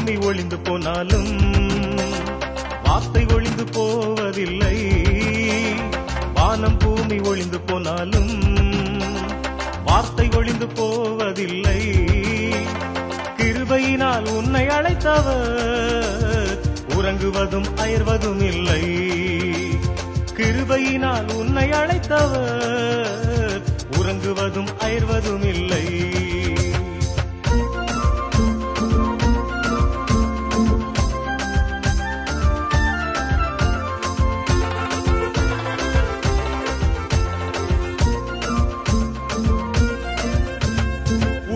பூமி ஒளிந்து போனாலும் வார்த்தை ஒளிந்து போவதில்லை. வானம் பூமி ஒளிந்து போனாலும் வார்த்தை ஒளிந்து போவதில்லை. கிருபையினால் உன்னை அழைத்தவர் உறங்குவதும் அயர்வதும் இல்லை. கிருபையினால் உன்னை அழைத்தவர் உறங்குவதும் அயர்வதும் இல்லை.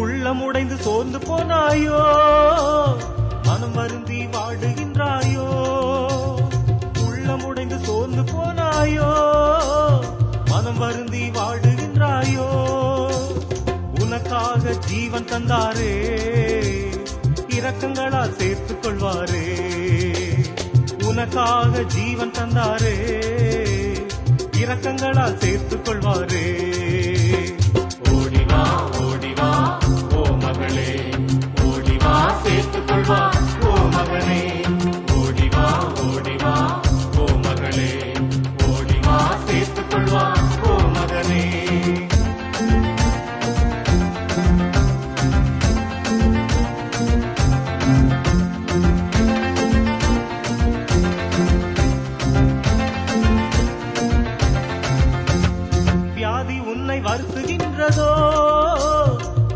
உள்ளமுடைந்து சோர்ந்து போனாயோ, மனம் வருந்தி வாடுகின்றாயோ. உள்ளமுடைந்து சோர்ந்து போனாயோ, மனம் வருந்தி வாடுகின்றாயோ. உனக்காக ஜீவன் தந்தாரே, இரக்கங்களால் சேர்த்துக் கொள்வாரே. உனக்காக ஜீவன் தந்தாரே, இரக்கங்களால் சேர்த்துக் கொள்வாரே. ஓடிவா ஓடிவா ஓ மகளே, ஓடிவா சேர்த்துக் கொள்வா ஓ மகனே. ஓடிவா ஓடிவா ஓ மகளே, ஓடிவா சேர்த்துக் கொள்வா ஓ மகனே. வியாதி உன்னை வருத்துகின்றதோ,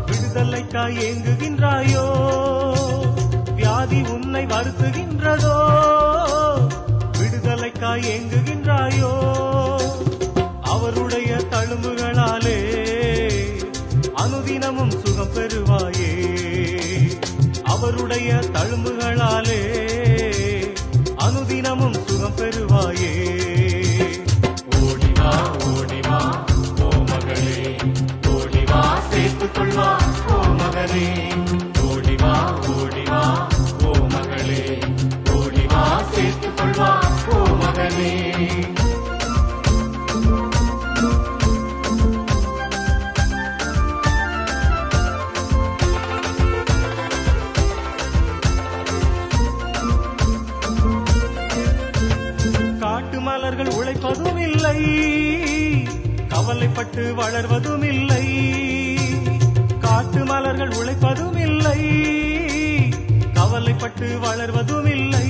விடுதலைக்காய் ஏங்குகின்றாயோ. வியாதி உன்னை வருத்துகின்றதோ, விடுதலைக்காய் ஏங்குகின்றாயோ. அவருடைய தழும்புகளாலே அனுதினமும் சுகம் பெறுவாயே. அவருடைய தழும்புகளாலே அனுதினமும் சுகம் பெறுவாயே. ஓடிவா ஓடிவா ஓ மகளே, ஓடிவா சேர்த்துக் கொள்வா ஓ மகனே. ஓடிவா ஓடிவா ஓ மகளே, ஓடிவா சேர்த்துக் கொள்வா ஓ மகனே. காட்டு மலர்கள் உழைப்பதும் இல்லை, கவலைப்பட்டு வளர்வதும் இல்லை. காட்டு மலர்கள் உழைப்பதும் இல்லை, கவலைப்பட்டு வளர்வதும் இல்லை.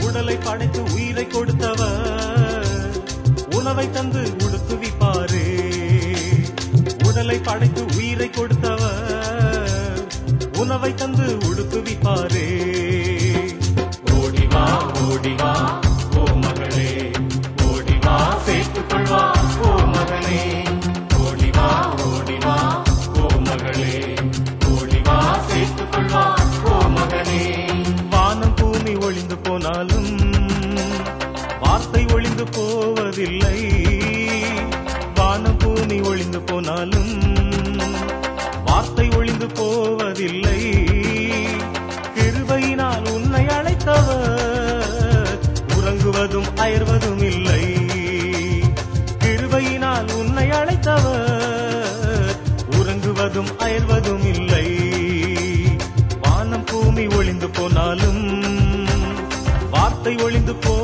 உடலை படைத்து உயிரை கொடுத்தவர் உணவை தந்து உடுத்துவிப்பாரே. உடலை படைத்து உயிரை கொடுத்தவர் உணவை தந்து உடுத்துவிப்பாரே. ஓடிவா ஓடிவா ஓ மகளே, ஓடிவா சேர்த்துக் கொள்வா ஓ மகனே. ஓடிவா ஓடிவா ஓ மகளே, ஓடிவா சேர்த்துக் கொள்வா ஓ மகனே. வானம் பூமி ஒளிந்து போனாலும் வார்த்தை ஒளிந்து போவதில்லை. வானம் பூமி ஒளிந்து போனாலும் வார்த்தை ஒளிந்து போவதில்லை. கிருபையினால் உன்னை அழைத்தவர் உறங்குவதும் அயர்வதும் இல்லை. கிருபையினால் உன்னை அழைத்தவர் உறங்குவதும் அயர்வதும் இல்லை. வானம் பூமி ஒளிந்து போனாலும் வார்த்தை ஒளிந்து போ